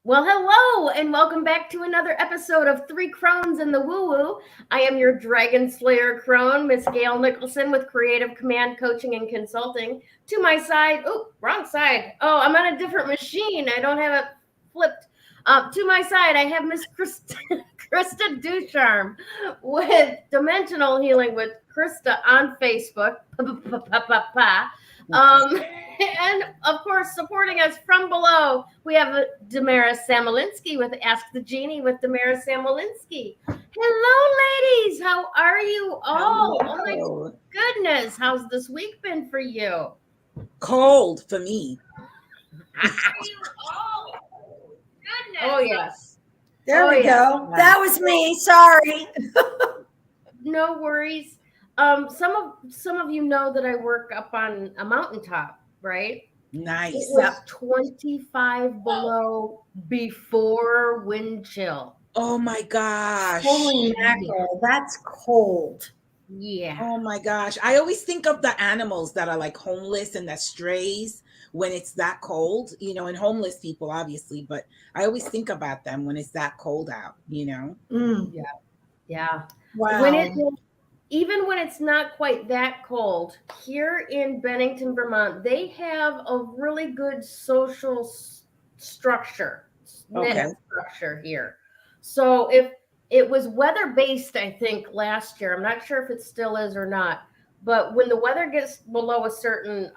Well, hello, and welcome back to another episode of Three Crones in the Woo Woo. I am your Dragon Slayer crone, Miss Gayle Nicholson with Creative Command Coaching and Consulting. To my side, wrong side. Oh, I'm on a different machine. I don't have it flipped. To my side, I have Miss Krista Ducharme with Dimensional Healing with Krista on Facebook. And of course, supporting us from below, we have Damaris Samolinski with Ask the Genie with Damaris Samolinski. Hello, ladies. How are you all? Hello. Oh, my goodness. How's this week been for you? Cold for me. Oh, goodness. Oh, yes. There we go. That was me. Sorry. No worries. Some of you know that I work up on a mountaintop, right? Nice. It was 25 below before wind chill. Oh my gosh. Holy mackerel. That's cold. Yeah. Oh my gosh. I always think of the animals that are like homeless and that strays when it's that cold, and homeless people, obviously, but I always think about them when it's that cold out, Yeah. Wow. Even when it's not quite that cold, here in Bennington, Vermont, they have a really good social structure, net structure here. So if it was weather-based, I think, last year, I'm not sure if it still is or not, but when the weather gets below a certain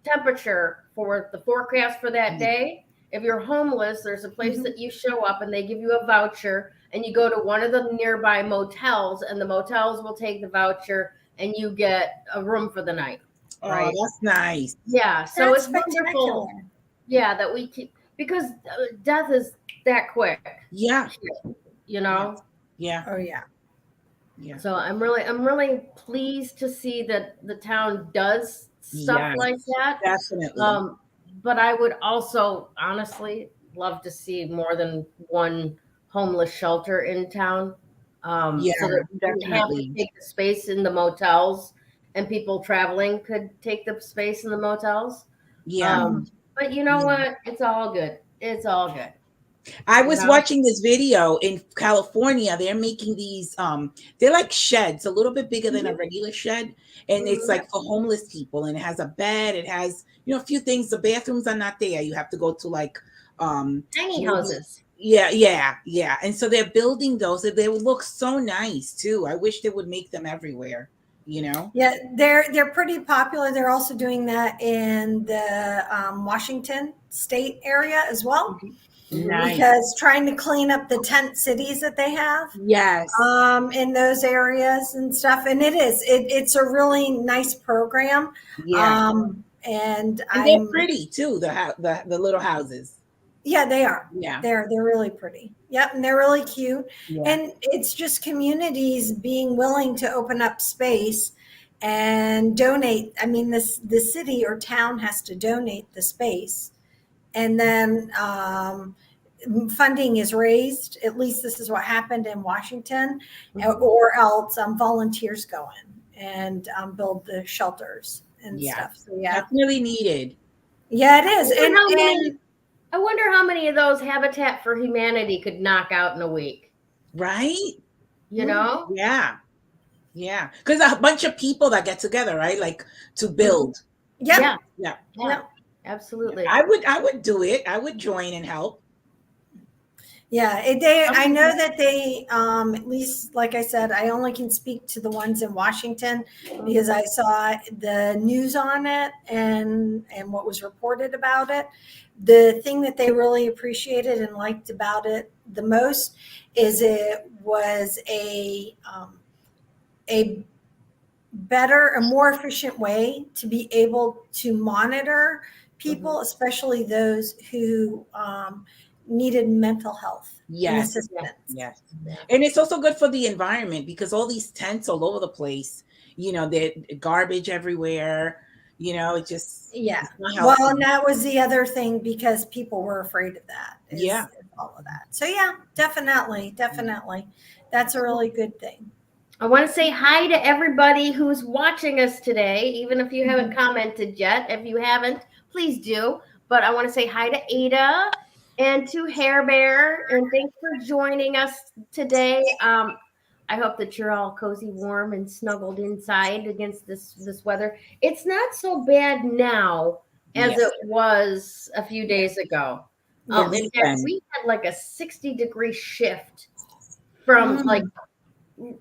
temperature for the forecast for that day, if you're homeless, there's a place that you show up and they give you a voucher and you go to one of the nearby motels and the motels will take the voucher and you get a room for the night. Right? Oh, that's nice. Yeah. So it's wonderful. Yeah, that we keep, because death is that quick. Yeah. Yeah. Oh, yeah. Yeah. So I'm really pleased to see that the town does stuff like that. Definitely. But I would also honestly love to see more than one homeless shelter in town. So that we don't have to take the space in the motels and people traveling could take the space in the motels. Yeah. But you know what? It's all good. It's all good. I was watching this video in California. They're making these, they're like sheds, a little bit bigger than a regular shed. And it's like for homeless people. And it has a bed. It has, a few things. The bathrooms are not there. You have to go to like tiny houses. Yeah. And so they're building those. They look so nice too. I wish they would make them everywhere. Yeah, they're pretty popular. They're also doing that in the Washington state area as well. Nice. Because trying to clean up the tent cities that they have, in those areas and stuff, and it's a really nice program. And they're pretty too. The little houses. Yeah, they are. Yeah, they're really pretty. Yep, and they're really cute. Yeah. And it's just communities being willing to open up space and donate. I mean, the city or town has to donate the space. And then funding is raised. At least this is what happened in Washington, or else volunteers go in and build the shelters and stuff. So that's really needed. Yeah, it is. I wonder how many of those Habitat for Humanity could knock out in a week. Right? Yeah. Yeah. Because a bunch of people that get together, right? Like to build. Yeah. Absolutely. I would do it. I would join and help. Yeah, I know that they, at least, like I said, I only can speak to the ones in Washington because I saw the news on it and what was reported about it. The thing that they really appreciated and liked about it the most is it was a better, a more efficient way to be able to monitor people, especially those who needed mental health assistance. Yes. And it's also good for the environment because all these tents all over the place, they're garbage everywhere, it just well, and that was the other thing because people were afraid of that. All of that. So definitely. That's a really good thing. I want to say hi to everybody who's watching us today, even if you haven't commented yet. If you haven't, please do. But I want to say hi to Ada And to Hair Bear, and thanks for joining us today. I hope that you're all cozy, warm, and snuggled inside against this weather. It's not so bad now as it was a few days ago. In fact, we had like a 60-degree shift from like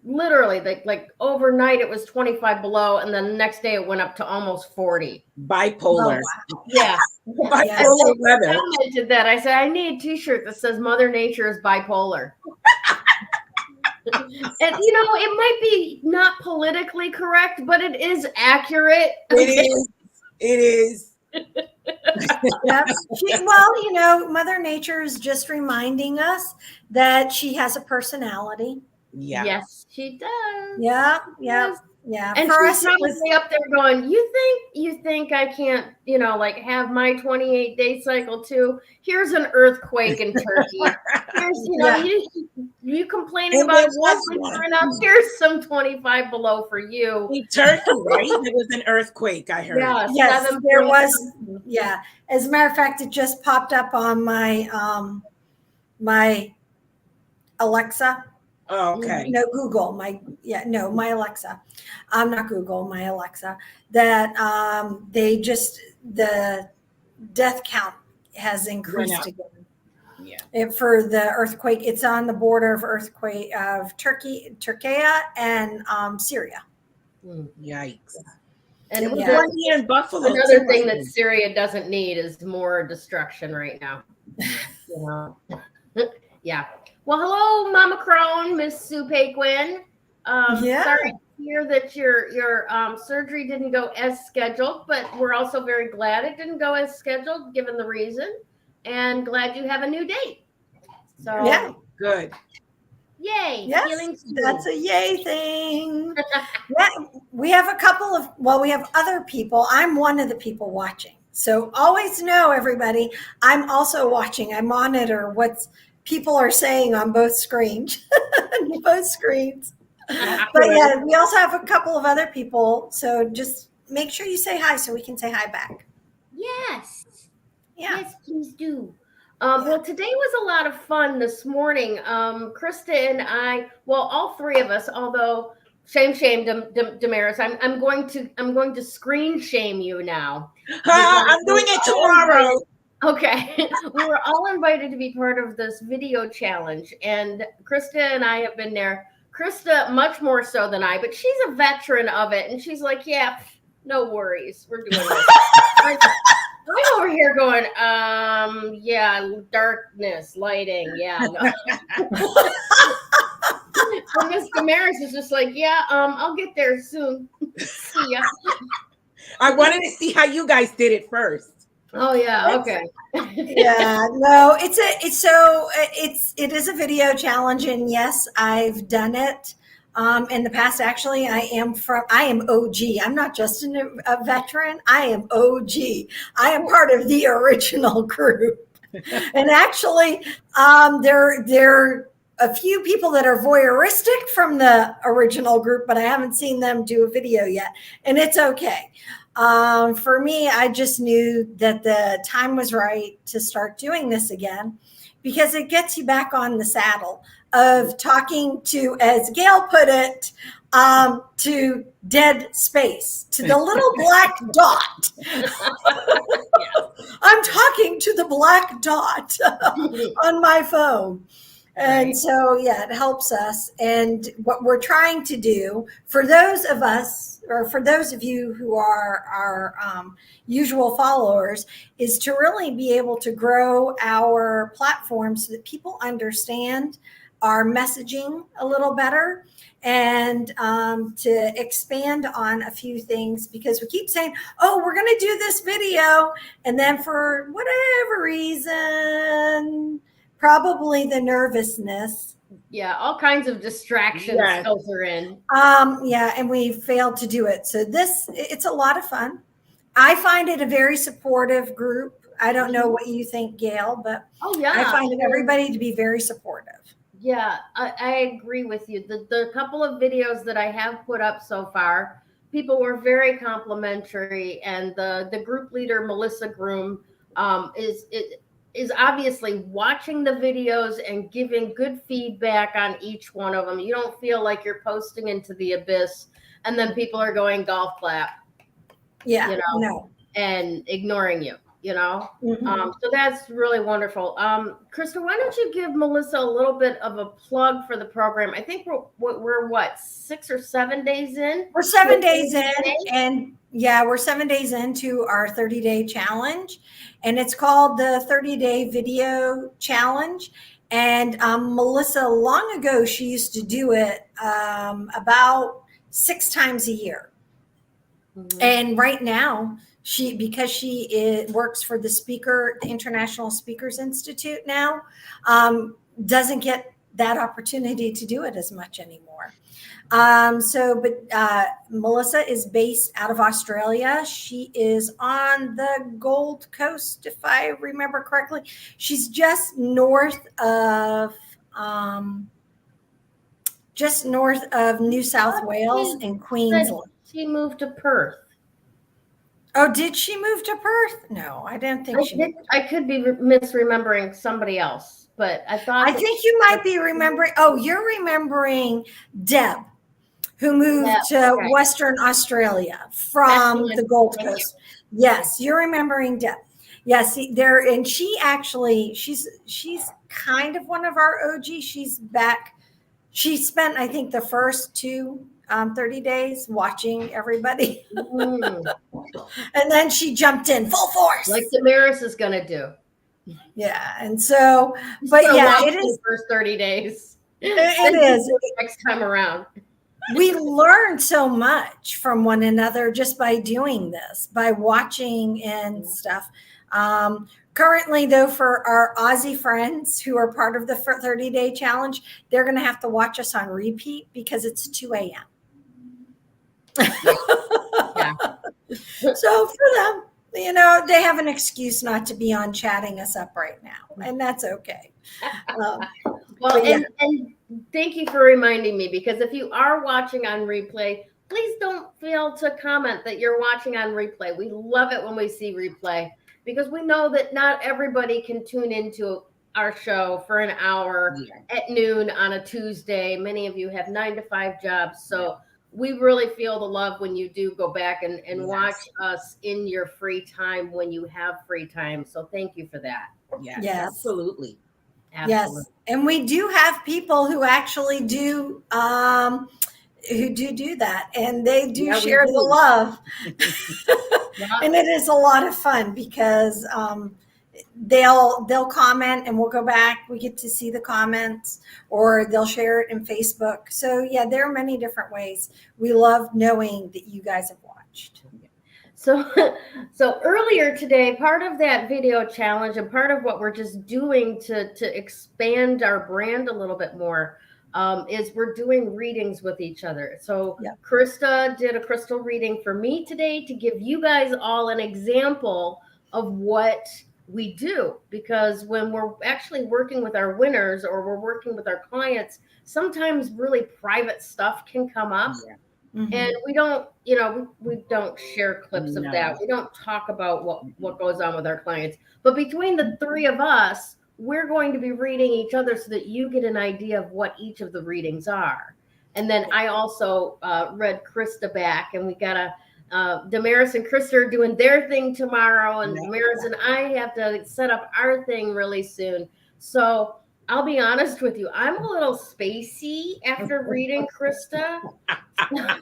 literally like overnight it was 25 below, and then the next day it went up to almost 40. Bipolar. Yeah. Bipolar weather. I commented that. I said, I need a t-shirt that says Mother Nature is bipolar. And it might be not politically correct, but it is accurate. It is. Yep. Well, Mother Nature is just reminding us that she has a personality. Yeah. Yes, she does. Yeah. Yes. Yeah. And for she's us, probably up there going, you think I can't, like have my 28-day cycle too? Here's an earthquake in Turkey. Here's, you complaining about enough. Here's some 25 below for you. In Turkey, right? There was an earthquake, I heard. Yeah, yes, there was. Yeah. As a matter of fact, it just popped up on my my Alexa. Oh, okay. No, Google. My Alexa. Not Google, my Alexa. That the death count has increased again. Yeah. For the earthquake, it's on the border of earthquake of Turkey and Syria. Yikes. And one here in Buffalo. Another thing that Syria doesn't need is more destruction right now. Yeah. Well, hello, Mama Crone, Miss Sue Paquin. Sorry to hear that your surgery didn't go as scheduled, but we're also very glad it didn't go as scheduled, given the reason, and glad you have a new date. So yeah, good. Yay! Yes, that's a yay thing. Yeah, we have we have other people. I'm one of the people watching. So always know, everybody, I'm also watching. I monitor what's people are saying on both screens. But yeah, we also have a couple of other people. So just make sure you say hi so we can say hi back. Yes. Yeah. Yes, please do. Well, today was a lot of fun this morning. Krista and I, all three of us, although shame, Damaris, I'm going to screen shame you now. I'm doing it tomorrow. Okay. We were all invited to be part of this video challenge, and Krista and I have been there. Krista much more so than I, but she's a veteran of it, and she's like, yeah, no worries, we're doing this. I'm over here going, darkness, lighting, yeah. No. And Miss Damaris is just like, I'll get there soon. See ya. I wanted to see how you guys did it first. Oh yeah, okay. Yeah, no, it is a video challenge, and yes, I've done it in the past. Actually, I am OG. I'm not just a veteran. I am OG. I am part of the original group. And actually, there are a few people that are voyeuristic from the original group, but I haven't seen them do a video yet, and it's okay. For me, I just knew that the time was right to start doing this again, because it gets you back on the saddle of talking to, as Gayle put it, to dead space, to the little black dot. I'm talking to the black dot on my phone. And so, it helps us. And what we're trying to do for those of us, or for those of you who are our usual followers, is to really be able to grow our platform so that people understand our messaging a little better, and to expand on a few things, because we keep saying, oh, we're going to do this video. And then for whatever reason, probably the nervousness. Yeah, all kinds of distractions filter in. And we failed to do it. So it's a lot of fun. I find it a very supportive group. I don't know what you think, Gayle, but I find everybody to be very supportive. Yeah, I agree with you. The couple of videos that I have put up so far, people were very complimentary, and the group leader, Melissa Groom, is obviously watching the videos and giving good feedback on each one of them. You don't feel like you're posting into the abyss and then people are going golf clap. Yeah, you know, no. and ignoring you, you know. Mhm. So that's really wonderful. Krista, why don't you give Melissa a little bit of a plug for the program? I think we're what, 6 or 7 days in? We're 7 days in, and yeah, we're 7 days into our 30-day challenge, and it's called the 30-day video challenge. And Melissa, long ago, she used to do it about 6 times a year. Mm-hmm. And right now, because she works for the International Speakers Institute now, doesn't get that opportunity to do it as much anymore. But Melissa is based out of Australia. She is on the Gold Coast, if I remember correctly. She's just north of New South Wales and Queensland. She moved to Perth. Oh, did she move to Perth? No, I didn't think she did. I could be misremembering somebody else, but I thought. I think you might be remembering. Oh, you're remembering Deb, who moved to Western Australia from the Gold Coast. Yes, you're remembering Deb. Yes, and she's kind of one of our OGs. She's back. She spent, I think, the first 30 days watching everybody. And then she jumped in full force. Like Damaris is going to do. Yeah. And so, but yeah, it is. The first 30 days. It is. Next time around. We learn so much from one another just by doing this, by watching and stuff. Currently, though, for our Aussie friends who are part of the 30-day challenge, they're going to have to watch us on repeat because it's 2 a.m. Yeah. So for them, they have an excuse not to be on chatting us up right now, and that's okay. And thank you for reminding me, because if you are watching on replay, please don't fail to comment that you're watching on replay. We love it when we see replay, because we know that not everybody can tune into our show for an hour at noon on a Tuesday. Many of you have 9 to 5 jobs. So we really feel the love when you do go back and watch us in your free time when you have free time. So thank you for that. Yes. Absolutely. Yes. And we do have people who actually do do that, and they do share the love. And it is a lot of fun because they'll comment and we'll go back. We get to see the comments, or they'll share it in Facebook. So yeah, there are many different ways. We love knowing that you guys have watched. So earlier today, part of that video challenge and part of what we're just doing to expand our brand a little bit more is we're doing readings with each other. So Krista did a crystal reading for me today to give you guys all an example of what we do, because when we're actually working with our winners or we're working with our clients, sometimes really private stuff can come up. Mm-hmm. And we don't, we don't share clips of that. We don't talk about what goes on with our clients. But between the three of us, we're going to be reading each other so that you get an idea of what each of the readings are. And then I also read Krista back, and we got Damaris and Krista are doing their thing tomorrow, and Damaris and I have to set up our thing really soon. So I'll be honest with you, I'm a little spacey after reading Krista. But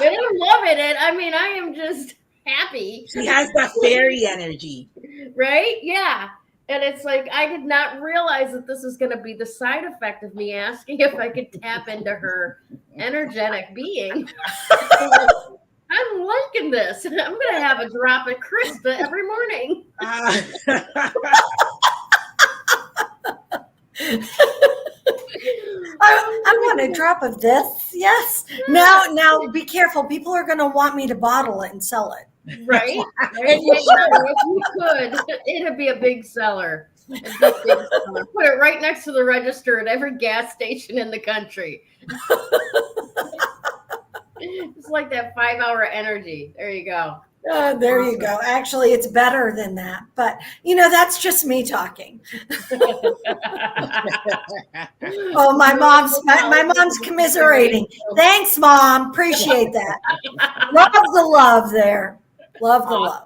I'm loving it. I mean, I am just happy. She has that fairy energy. Right? Yeah. And it's like, I did not realize that this is going to be the side effect of me asking if I could tap into her energetic being. I'm liking this. I'm going to have a drop of Krista every morning. I want a drop of this. Yes. Now be careful. People are going to want me to bottle it and sell it. Right? If you could, it'd be a big seller. Put it right next to the register at every gas station in the country. It's like that 5-hour energy. There you go. There you go. Actually, it's better than that. But, that's just me talking. Oh, my mom's commiserating. Thanks, Mom. Appreciate that. Love the love there. Love the love.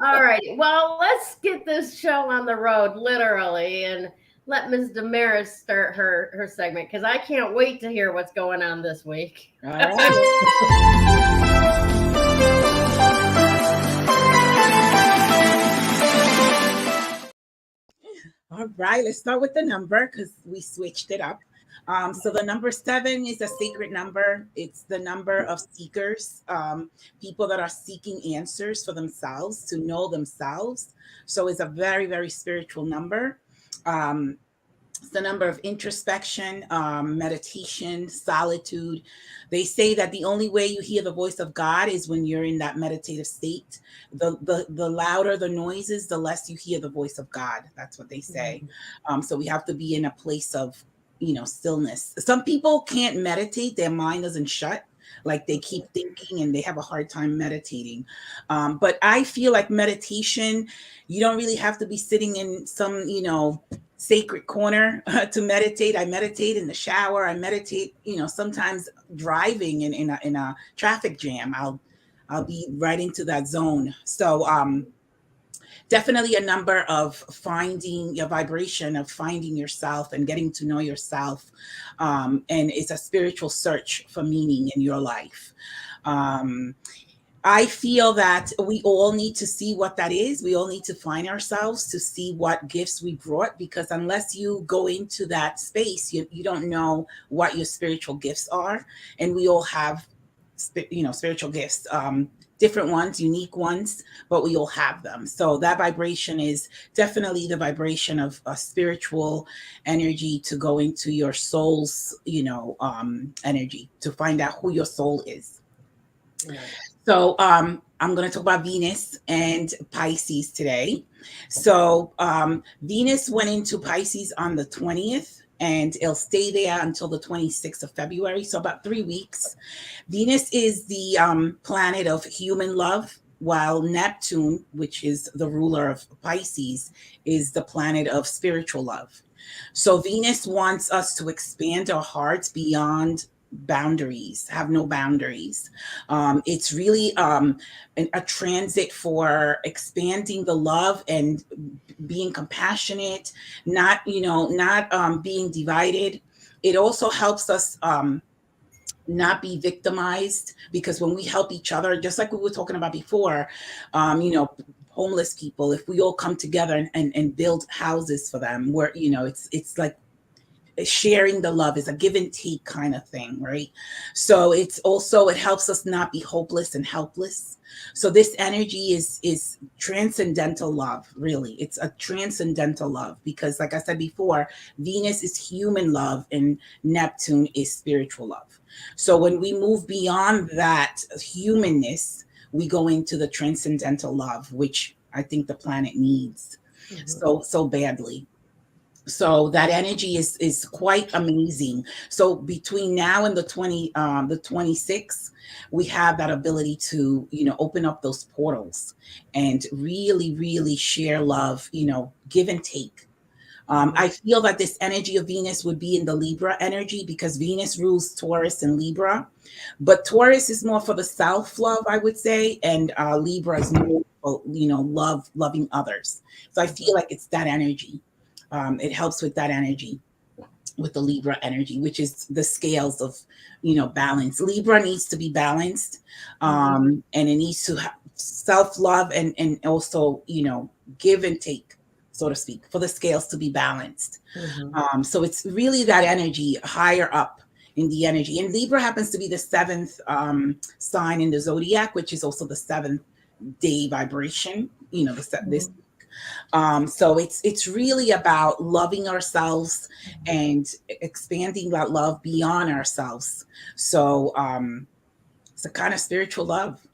All right. Well, let's get this show on the road, literally, and let Ms. Damaris start her segment, because I can't wait to hear what's going on this week. All right. All right, let's start with the number because we switched it up. So the number 7 is a sacred number. It's the number of seekers, people that are seeking answers for themselves, to know themselves. So it's a very, very spiritual number. It's the number of introspection, meditation, solitude. They say that the only way you hear the voice of God is when you're in that meditative state. The louder the noises, the less you hear the voice of God. That's what they say. So we have to be in a place of, stillness. Some people can't meditate. Their mind doesn't shut. Like they keep thinking and they have a hard time meditating. But I feel like meditation, you don't really have to be sitting in some, sacred corner to meditate. I meditate in the shower. I meditate, sometimes driving in a traffic jam. I'll be right into that zone. So definitely a number of finding your vibration, of finding yourself and getting to know yourself. And it's a spiritual search for meaning in your life. I feel that we all need to see what that is. We all need to find ourselves to see what gifts we brought, because unless you go into that space, you don't know what your spiritual gifts are. And we all have, spiritual gifts, different ones, unique ones, but we all have them. So that vibration is definitely the vibration of a spiritual energy to go into your soul's, energy, to find out who your soul is. Yeah. So I'm going to talk about Venus and Pisces today. So Venus went into Pisces on the 20th, and it'll stay there until the 26th of February. So about 3 weeks. Venus is the planet of human love, while Neptune, which is the ruler of Pisces, is the planet of spiritual love. So Venus wants us to expand our hearts beyond boundaries, have no boundaries. It's really a transit for expanding the love and being compassionate, not being divided. It also helps us not be victimized, because when we help each other, just like we were talking about before, homeless people, if we all come together and build houses for them, where it's like sharing the love, is a give and take kind of thing, right? So it helps us not be hopeless and helpless. So this energy is transcendental love, really. It's a transcendental love, because like I said before, Venus is human love and Neptune is spiritual love. So when we move beyond that humanness, we go into the transcendental love, which I think the planet needs so badly. So that energy is quite amazing. So between now and the 26th, we have that ability to, open up those portals and really, really share love, give and take. I feel that this energy of Venus would be in the Libra energy, because Venus rules Taurus and Libra, but Taurus is more for the self-love, I would say, and Libra is more for, loving others. So I feel like it's that energy. It helps with that energy, with the Libra energy, which is the scales of, balance. Libra needs to be balanced, and it needs to have self-love and also, give and take, so to speak, for the scales to be balanced. So it's really that energy higher up in the energy. And Libra happens to be the 7th sign in the zodiac, which is also the 7th day vibration, this. So it's really about loving ourselves and expanding that love beyond ourselves. So it's a kind of spiritual love.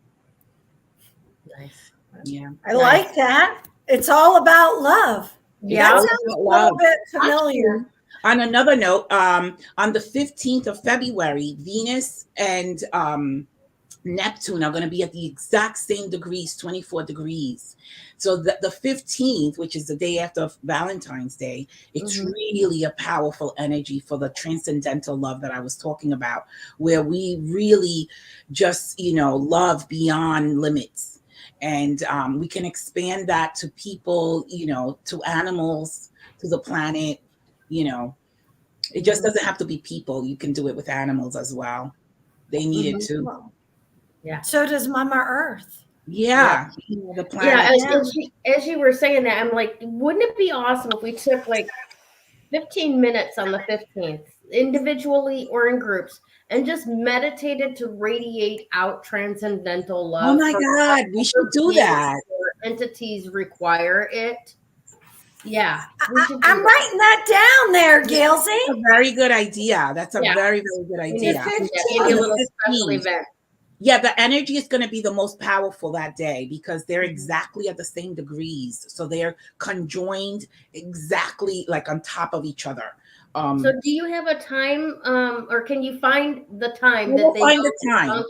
Nice. Yeah. I like that. It's all about love. Yeah. That sounds a little bit familiar. On another note, on the 15th of February, Venus and Neptune are going to be at the exact same degrees, 24 degrees. So the 15th, which is the day after Valentine's Day, it's really a powerful energy for the transcendental love that I was talking about, where we really just, love beyond limits. And we can expand that to people, to animals, to the planet, It just doesn't have to be people. You can do it with animals as well. They need it too. Yeah. So does Mama Earth. Yeah. The planet. Yeah. As you were saying that, I'm like, wouldn't it be awesome if we took like 15 minutes on the 15th, individually or in groups, and just meditated to radiate out transcendental love? Oh my God, we should do that. Entities require it. Yeah. I'm writing that down there, Gailsy. That's a very good idea. That's a very, very good idea. Maybe a little special event. Yeah, the energy is going to be the most powerful that day because they're exactly at the same degrees. So they're conjoined exactly like on top of each other. So do you have a time or can you find the time? I will find the time. Okay.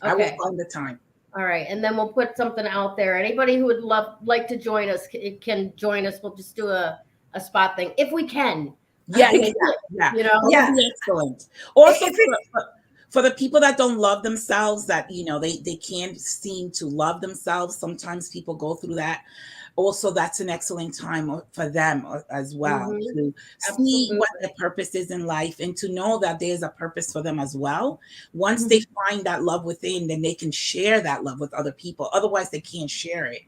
I will find the time. All right. And then we'll put something out there. Anybody who would like to join us can join us. We'll just do a spot thing if we can. Yeah. Excellent. Also, for the people that don't love themselves, that they can't seem to love themselves. Sometimes people go through that. Also, that's an excellent time for them as well to see what their purpose is in life and to know that there's a purpose for them as well. Once they find that love within, then they can share that love with other people. Otherwise, they can't share it.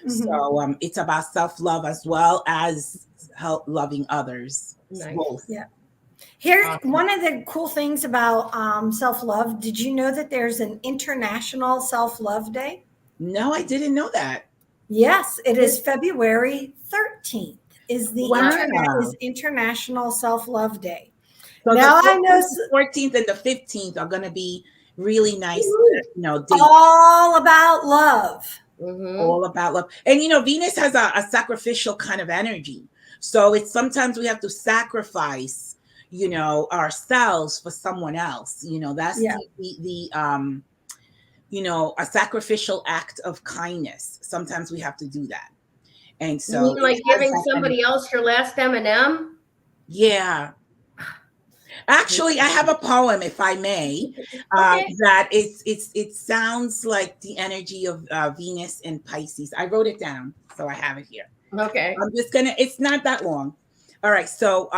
So it's about self-love as well as loving others. Nice. Both. Yeah. Here's one of the cool things about self-love. Did you know that there's an International Self-Love Day? No, I didn't know that. Yes, it is February 13th is the International Self-Love Day. So now I know the 14th and the 15th are going to be really nice, dates. All about love. All about love. And, Venus has a sacrificial kind of energy. So it's sometimes we have to sacrifice ourselves for someone else. That's a sacrificial act of kindness. Sometimes we have to do that. And so you mean like giving somebody else your last M&M? Yeah. Actually, I have a poem, if I may, that it sounds like the energy of Venus and Pisces. I wrote it down, so I have it here. Okay. It's not that long. All right. So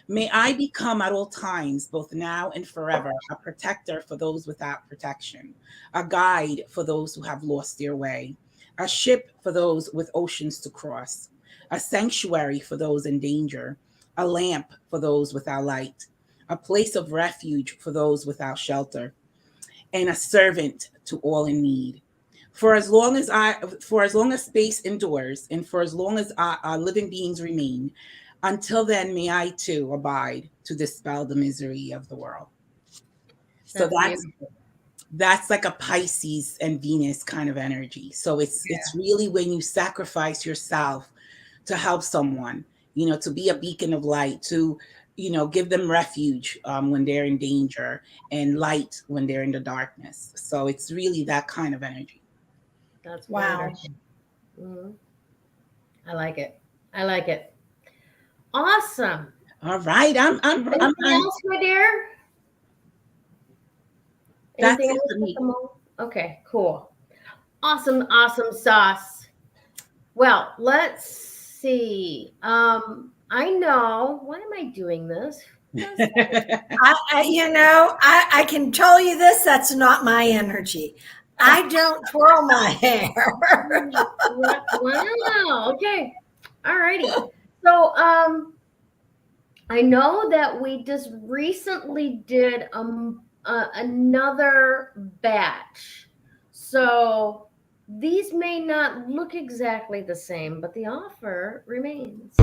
may I become at all times, both now and forever, a protector for those without protection, a guide for those who have lost their way, a ship for those with oceans to cross, a sanctuary for those in danger, a lamp for those without light, a place of refuge for those without shelter, and a servant to all in need. For as long as space endures, and for as long as our living beings remain, until then, may I too abide to dispel the misery of the world. So that's like a Pisces and Venus kind of energy. So it's really when you sacrifice yourself to help someone, to be a beacon of light, to give them refuge when they're in danger and light when they're in the darkness. So it's really that kind of energy. That's wow. I like it. Awesome. All right. Anything else, my dear? That's it for me. Okay, cool. Awesome sauce. Well, let's see. I know. Why am I doing this? I can tell you this. That's not my energy. I don't twirl my hair. Wow. Okay. All righty. So, I know that we just recently did another batch. So these may not look exactly the same, but the offer remains.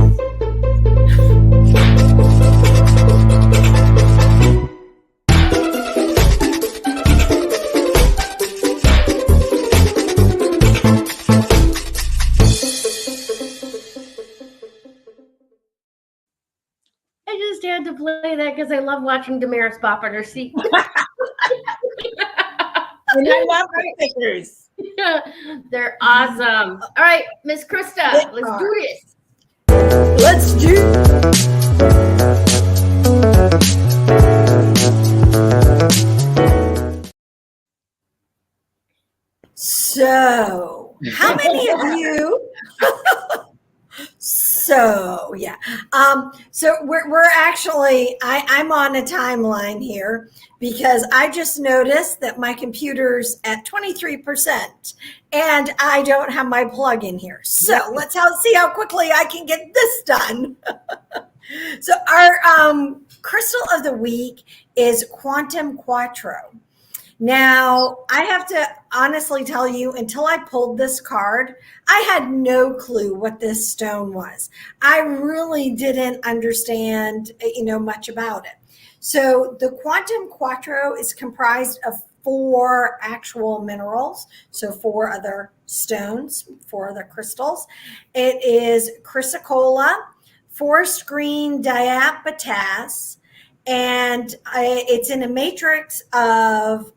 I just had to play that because I love watching Damaris pop on her seat. And I love the stickers. They're awesome. All right, Miss Krista, let's do this. Let's do. So, how many of you? So yeah, so we're actually I'm on a timeline here because I just noticed that my computer's at 23% and I don't have my plug in here. So let's see how quickly I can get this done. So our crystal of the week is Quantum Quattro. Now, I have to honestly tell you, until I pulled this card, I had no clue what this stone was. I really didn't understand, much about it. So the Quantum Quattro is comprised of 4 actual minerals, so 4 other stones, 4 other crystals. It is Chrysocolla, forest green Dioptase, and it's in a matrix of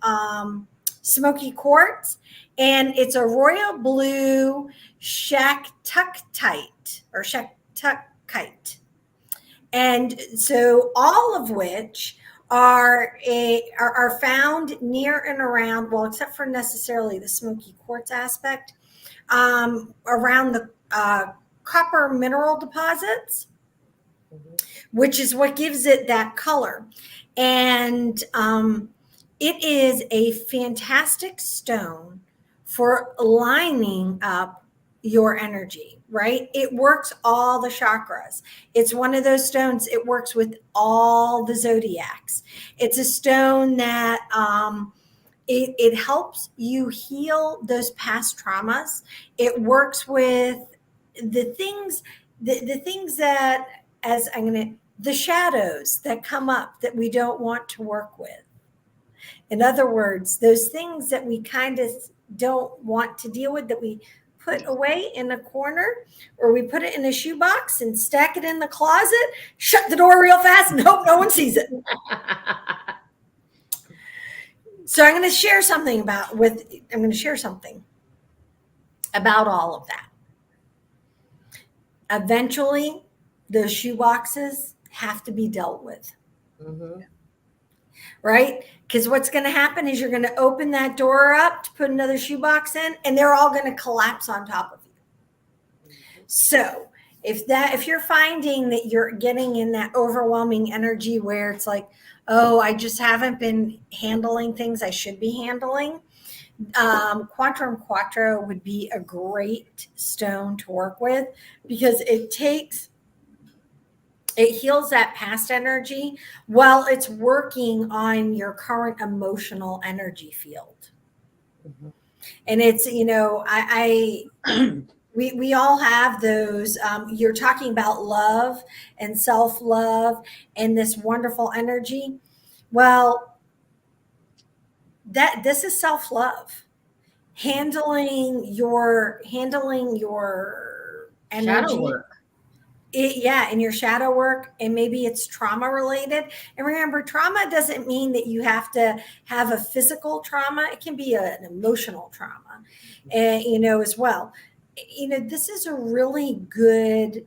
Smoky Quartz, and it's a royal blue Shattuckite or Shattuckite. And so all of which are found near and around, well, except for necessarily the Smoky Quartz aspect, around the copper mineral deposits, which is what gives it that color. And it is a fantastic stone for lining up your energy, right? It works all the chakras. It's one of those stones, it works with all the zodiacs. It's a stone that it helps you heal those past traumas. It works with the things that, as the shadows that come up that we don't want to work with. In other words, those things that we kind of don't want to deal with, that we put away in a corner, or we put it in a shoebox and stack it in the closet, shut the door real fast and hope no one sees it. So I'm going to share something about all of that. Eventually, those shoe boxes have to be dealt with. Mm-hmm. Right? Because what's going to happen is you're going to open that door up to put another shoebox in, and they're all going to collapse on top of you. Mm-hmm. So if you're finding that you're getting in that overwhelming energy where it's like, oh, I just haven't been handling things I should be handling, Quantum Quattro would be a great stone to work with, because it heals that past energy while it's working on your current emotional energy field. Mm-hmm. And it's, we all have those. You're talking about love and self-love and this wonderful energy. Well, this is self-love. Handling your energy. Shadow work. And your shadow work, and maybe it's trauma related. And remember, trauma doesn't mean that you have to have a physical trauma. It can be an emotional trauma, as well. This is a really good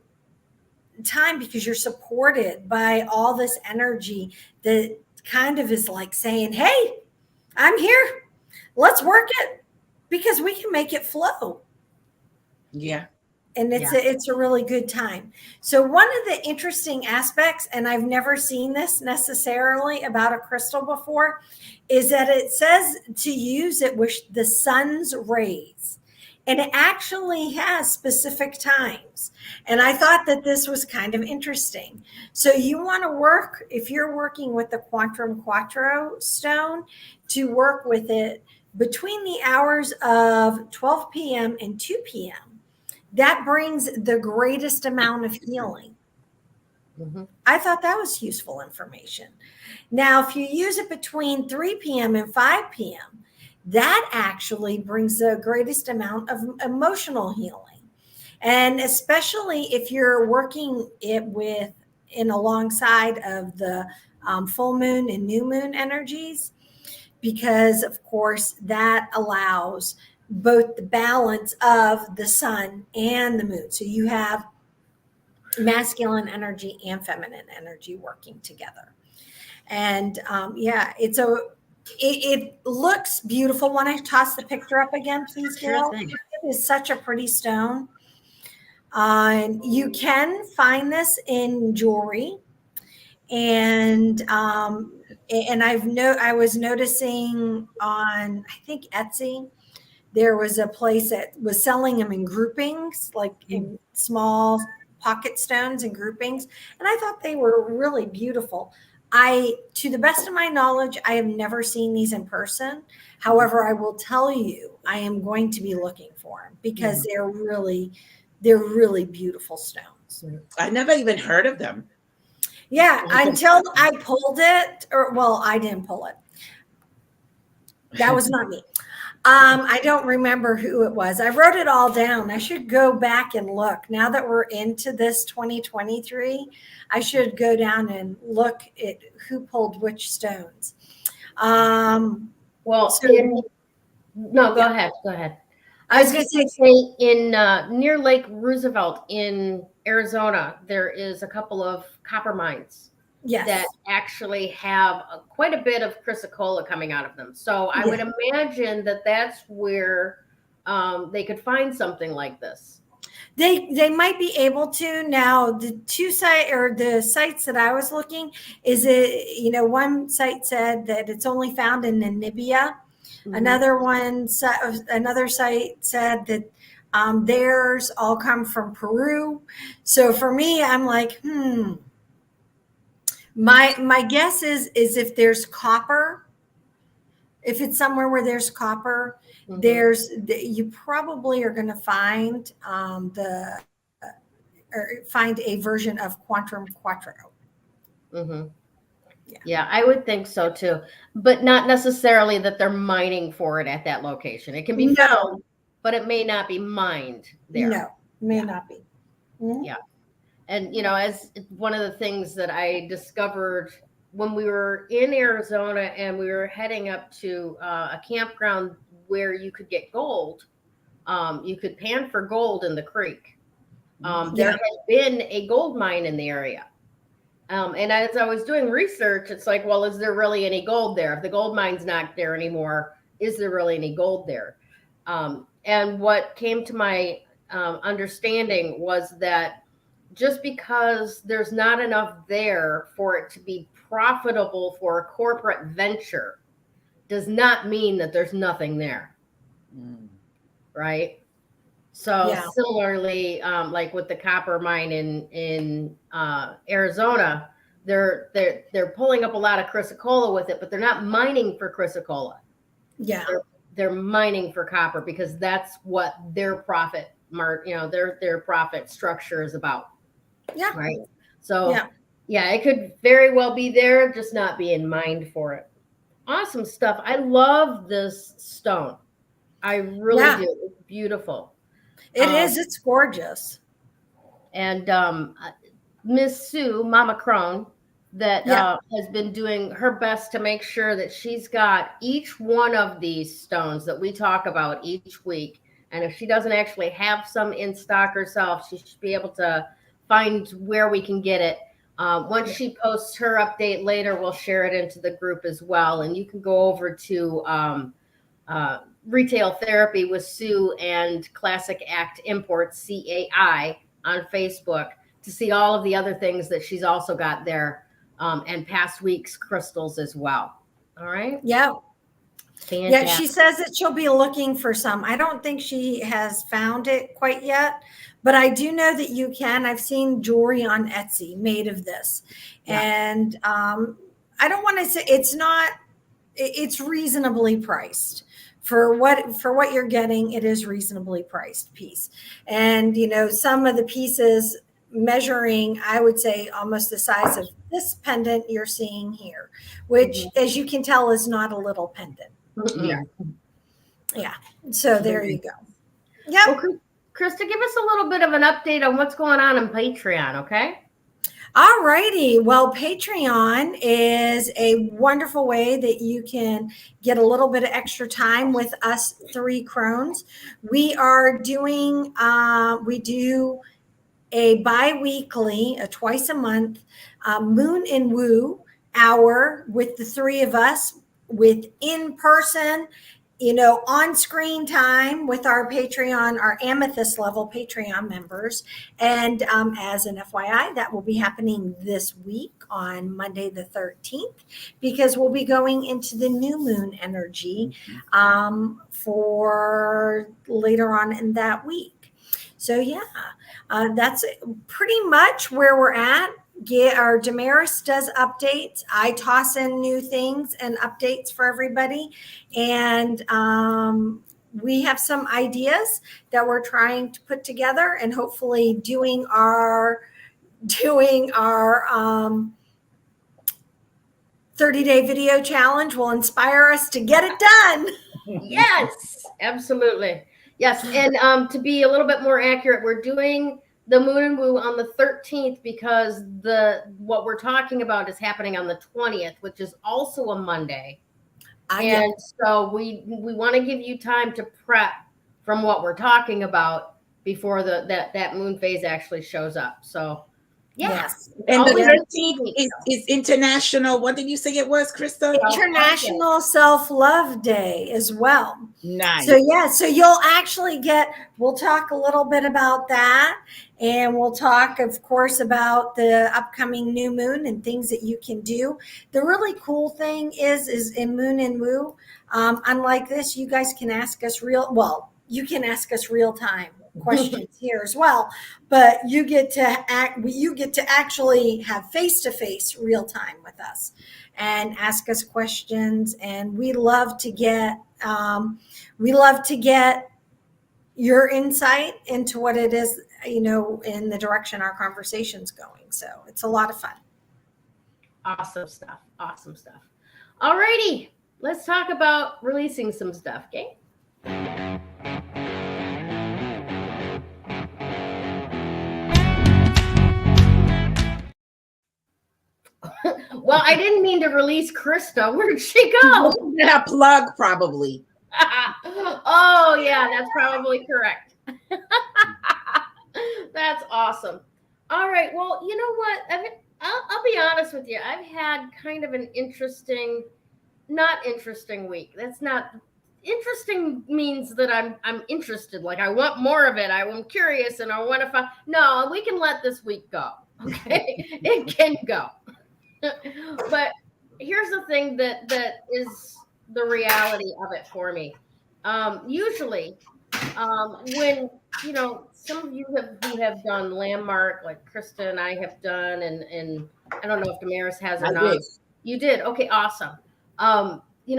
time because you're supported by all this energy that kind of is like saying, hey, I'm here. Let's work it, because we can make it flow. Yeah. And it's a really good time. So one of the interesting aspects, and I've never seen this necessarily about a crystal before, is that it says to use it with the sun's rays. And it actually has specific times. And I thought that this was kind of interesting. So you want to work, if you're working with the Quantum Quattro stone, to work with it between the hours of 12 p.m. and 2 p.m. That brings the greatest amount of healing. Mm-hmm. I thought that was useful information. Now, if you use it between 3 p.m. and 5 p.m., that actually brings the greatest amount of emotional healing. And especially if you're working it alongside of the full moon and new moon energies, because of course that allows both the balance of the sun and the moon. So you have masculine energy and feminine energy working together. And it looks beautiful. Want to toss the picture up again, please, Gayle? Sure thing. It is such a pretty stone. You can find this in jewelry, and I was noticing on, I think, Etsy, there was a place that was selling them in groupings, like in small pocket stones and groupings, and I thought they were really beautiful. To the best of my knowledge, I have never seen these in person. However, I will tell you, I am going to be looking for them because they're really beautiful stones. I never even heard of them. Yeah, until I pulled it, I didn't pull it. That was not me. I don't remember who it was. I wrote it all down. I should go back and look. Now that we're into this 2023, I should go down and look at who pulled which stones. No, go ahead. Go ahead. I was going to say in near Lake Roosevelt in Arizona, there is a couple of copper mines that actually have quite a bit of Chrysocolla coming out of them. So I would imagine that that's where they could find something like this. They might be able to. Now the the sites that I was looking one site said that it's only found in Namibia. Mm-hmm. Another site said that theirs all come from Peru. So for me, I'm like, my guess is if there's copper, if it's somewhere where there's copper, you probably are going to find find a version of Quattro. Mm-hmm. Yeah, I would think so too, but not necessarily that they're mining for it at that location. It can be found, but it may not be mined there. No, may not be. Mm-hmm. Yeah. And, as one of the things that I discovered when we were in Arizona and we were heading up to a campground where you could get gold, you could pan for gold in the creek. There had been a gold mine in the area. And as I was doing research, it's like, well, is there really any gold there? If the gold mine's not there anymore, is there really any gold there? And what came to my understanding was that just because there's not enough there for it to be profitable for a corporate venture does not mean that there's nothing there. Right? So similarly, like with the copper mine in Arizona, they're pulling up a lot of Chrysocolla with it, but they're not mining for Chrysocolla. Yeah, they're mining for copper because that's what their profit their profit structure is about. Yeah. Right. So it could very well be there, just not being mined for it. Awesome stuff. I love this stone. I really do. It's beautiful. It is. It's gorgeous. And Miss Sue, Mama Crone, that has been doing her best to make sure that she's got each one of these stones that we talk about each week. And if she doesn't actually have some in stock herself, she should be able to find where we can get it. Once she posts her update later, we'll share it into the group as well. And you can go over to Retail Therapy with Sue and Classic Act Imports, CAI, on Facebook to see all of the other things that she's also got there, and past week's crystals as well. All right. Yeah. Fantastic. Yeah, she says that she'll be looking for some. I don't think she has found it quite yet, but I do know that you can. I've seen jewelry on Etsy made of this. And I don't want to say it's reasonably priced. For what you're getting, it is reasonably priced piece. And, some of the pieces measuring, I would say, almost the size of this pendant you're seeing here, which, as you can tell, is not a little pendant. Yeah. So there you go. Yeah. Well, Krista, give us a little bit of an update on what's going on Patreon, okay? All righty. Well, Patreon is a wonderful way that you can get a little bit of extra time with us three crones. We are doing, we do a bi-weekly, a twice a month Moon and Woo hour with the three of us with in-person, on-screen time with our Patreon, our Amethyst level Patreon members. And as an FYI, that will be happening this week on Monday the 13th, because we'll be going into the new moon energy for later on in that week. So yeah, that's pretty much where we're at. Our Damaris does updates. I toss in new things and updates for everybody. And we have some ideas that we're trying to put together, and hopefully doing our 30-day video challenge will inspire us to get it done. Yes, absolutely. Yes. And to be a little bit more accurate, we're doing the Moon and Woo on the 13th because what we're talking about is happening on the 20th, which is also a Monday. And so we want to give you time to prep from what we're talking about before that moon phase actually shows up. So yes. And the 13th is International. What did you say it was, Krista? International Self-Love Day as well. Nice. So you'll actually we'll talk a little bit about that. And we'll talk, of course, about the upcoming new moon and things that you can do. The really cool thing is in Moon and Woo, unlike this, you guys can ask us you can ask us real time questions here as well, but you get to actually have face-to-face real time with us and ask us questions. And we love to get your insight into what it is, in the direction our conversation's going. So it's a lot of fun. Awesome stuff. All righty, let's talk about releasing some stuff, okay? Well, I didn't mean to release Krista. Where'd she go? That plug, probably. Oh, yeah, that's probably correct. That's awesome. All right. Well, you know what? I'll be honest with you. I've had kind of an not interesting week. That's not interesting means that I'm interested. Like I want more of it. I'm curious and I want to find. No, we can let this week go. Okay, it can go. But here's the thing that is the reality of it for me. Usually, when some of you who have done Landmark, like Krista and I have done, and I don't know if Damaris has or not. You did. Okay, awesome. We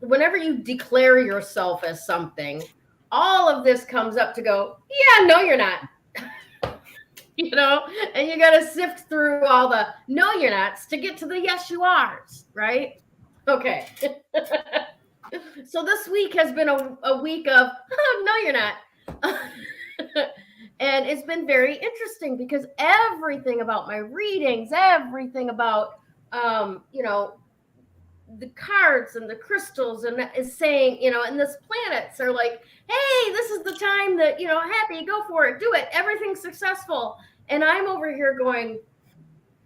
whenever you declare yourself as something, all of this comes up to go, yeah, no, you're not. And you got to sift through all the no, you're nots to get to the yes, you are's, right? Okay. So this week has been a week of no, you're not. And it's been very interesting because everything about my readings, everything about, the cards and the crystals and is saying, and this planets are like, hey, this is the time that, happy, go for it, do it. Everything's successful. And I'm over here going,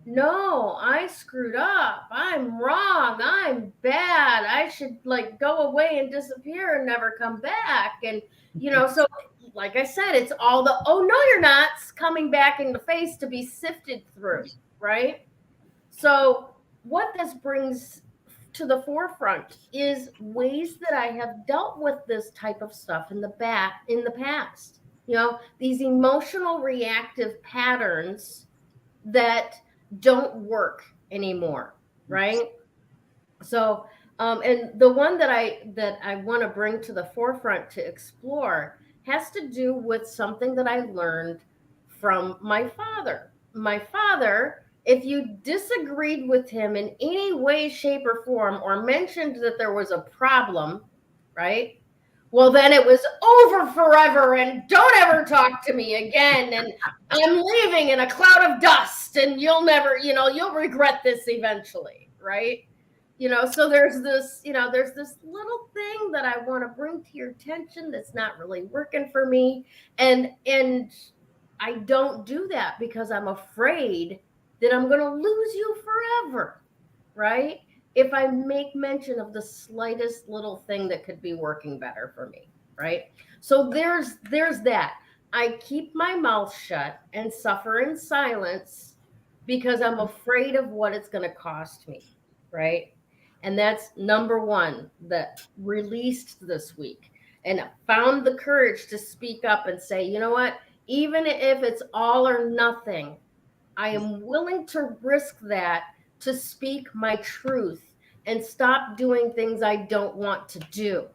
no, I screwed up. I'm wrong. I'm bad. I should go away and disappear and never come back. And, so like I said, it's all the, oh, no, you're not coming back in the face to be sifted through. Right. So what this brings to the forefront is ways that I have dealt with this type of stuff in the past. These emotional reactive patterns that don't work anymore, right? So, and the one that I want to bring to the forefront to explore has to do with something that I learned from my father. My father, if you disagreed with him in any way, shape, or form, or mentioned that there was a problem, right, Well, then it was over forever and don't ever talk to me again. And I'm leaving in a cloud of dust and you'll never, you'll regret this eventually. Right. So there's this little thing that I want to bring to your attention that's not really working for me. And I don't do that because I'm afraid that I'm going to lose you forever. Right. If I make mention of the slightest little thing that could be working better for me, right? So there's that. I keep my mouth shut and suffer in silence because I'm afraid of what it's going to cost me, right? And that's number one that released this week and found the courage to speak up and say, you know what? Even if it's all or nothing, I am willing to risk that to speak my truth and stop doing things I don't want to do.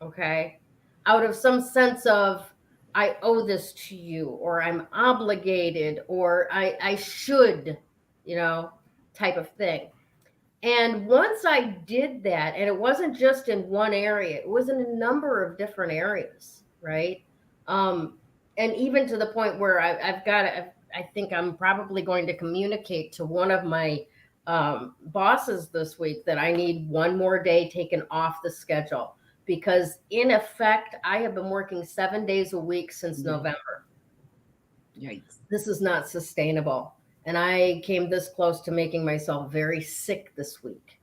Okay. Out of some sense of, I owe this to you, or I'm obligated, or I should, type of thing. And once I did that, and it wasn't just in one area, it was in a number of different areas, right? And even to the point where I think I'm probably going to communicate to one of my bosses this week that I need one more day taken off the schedule, because in effect, I have been working 7 days a week since November. Yikes. This is not sustainable. And I came this close to making myself very sick this week.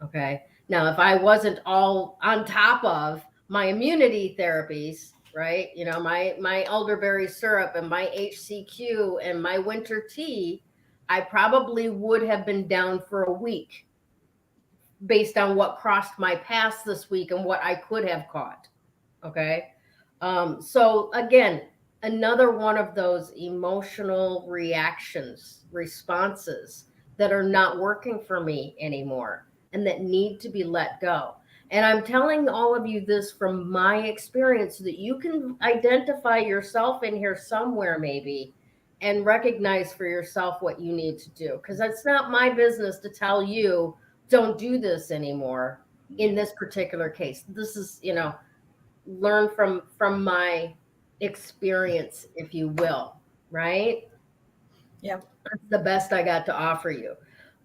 Okay. Now, if I wasn't all on top of my immunity therapies, right? My elderberry syrup and my HCQ and my winter tea, I probably would have been down for a week based on what crossed my path this week and what I could have caught. Okay. So again, another one of those emotional responses that are not working for me anymore and that need to be let go. And I'm telling all of you this from my experience so that you can identify yourself in here somewhere maybe and recognize for yourself what you need to do. Because it's not my business to tell you, don't do this anymore in this particular case. This is, learn from my experience, if you will, right? Yep. That's the best I got to offer you.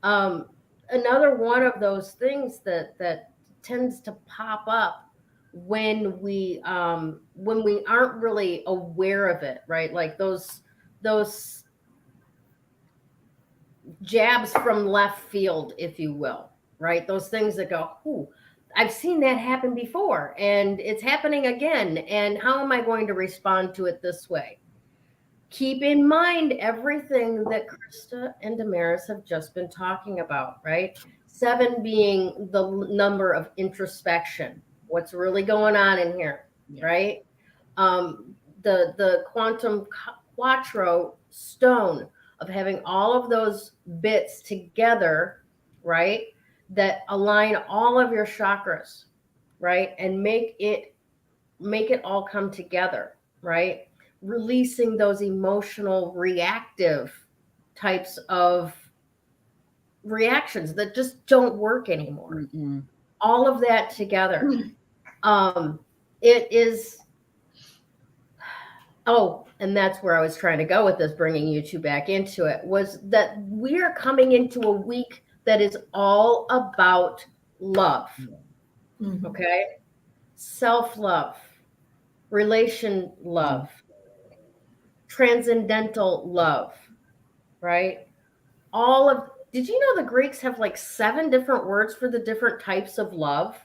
Another one of those things that tends to pop up when we aren't really aware of it, right? Like those jabs from left field, if you will, right? Those things that go, ooh, I've seen that happen before and it's happening again. And how am I going to respond to it this way? Keep in mind everything that Krista and Damaris have just been talking about, right? 7 being the number of introspection. What's really going on in here, right? The quantum Quattro stone of having all of those bits together, right? That align all of your chakras, right? And make it all come together, right? Releasing those emotional reactive types of reactions that just don't work anymore. Mm-hmm. All of that together. It is, and that's where I was trying to go with this, bringing you two back into it, was that we are coming into a week that is all about love. Mm-hmm. Okay? Self-love, relation love, transcendental love, right? Did you know the Greeks have like 7 different words for the different types of love?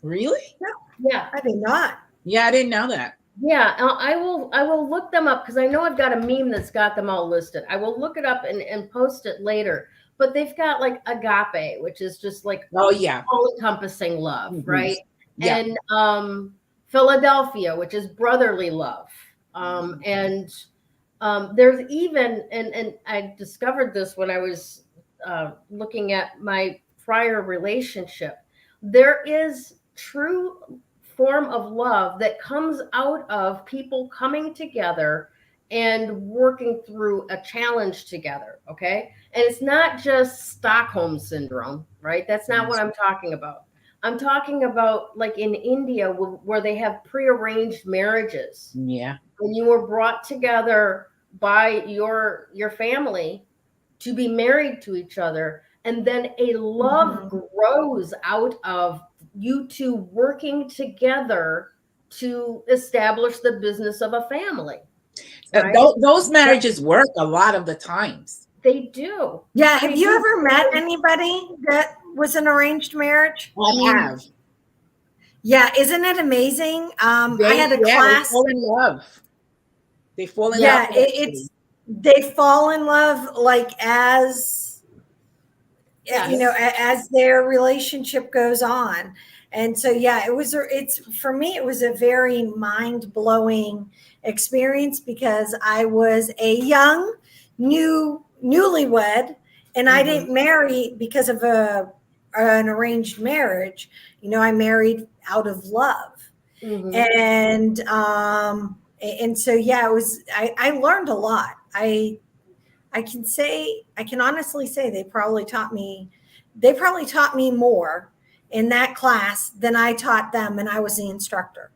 Really? Yeah. I did not. Yeah, I didn't know that. Yeah, I will look them up because I know I've got a meme that's got them all listed. I will look it up and post it later. But they've got like agape, which is just like all-encompassing love, mm-hmm. right? Yeah. And Philadelphia, which is brotherly love. And there's even, and I discovered this when I was looking at my prior relationship, there is true form of love that comes out of people coming together and working through a challenge together, okay? And it's not just Stockholm syndrome, right? That's not what I'm talking about. I'm talking about like in India where they have prearranged marriages. Yeah. And you were brought together by your family to be married to each other. And then a love grows out of you two working together to establish the business of a family. Right? Those marriages work a lot of the times. They do. Yeah. Have you ever met anybody that was an arranged marriage? I have. Yeah. Isn't it amazing? I had a class. They fall in love. They fall in love. Yeah. They fall in love like as, as their relationship goes on. And so, yeah, for me, it was a very mind-blowing experience because I was a young, newlywed, and I didn't marry because of an arranged marriage. I married out of love. And so, yeah, I learned a lot. I can honestly say they probably taught me more in that class than I taught them, and I was the instructor.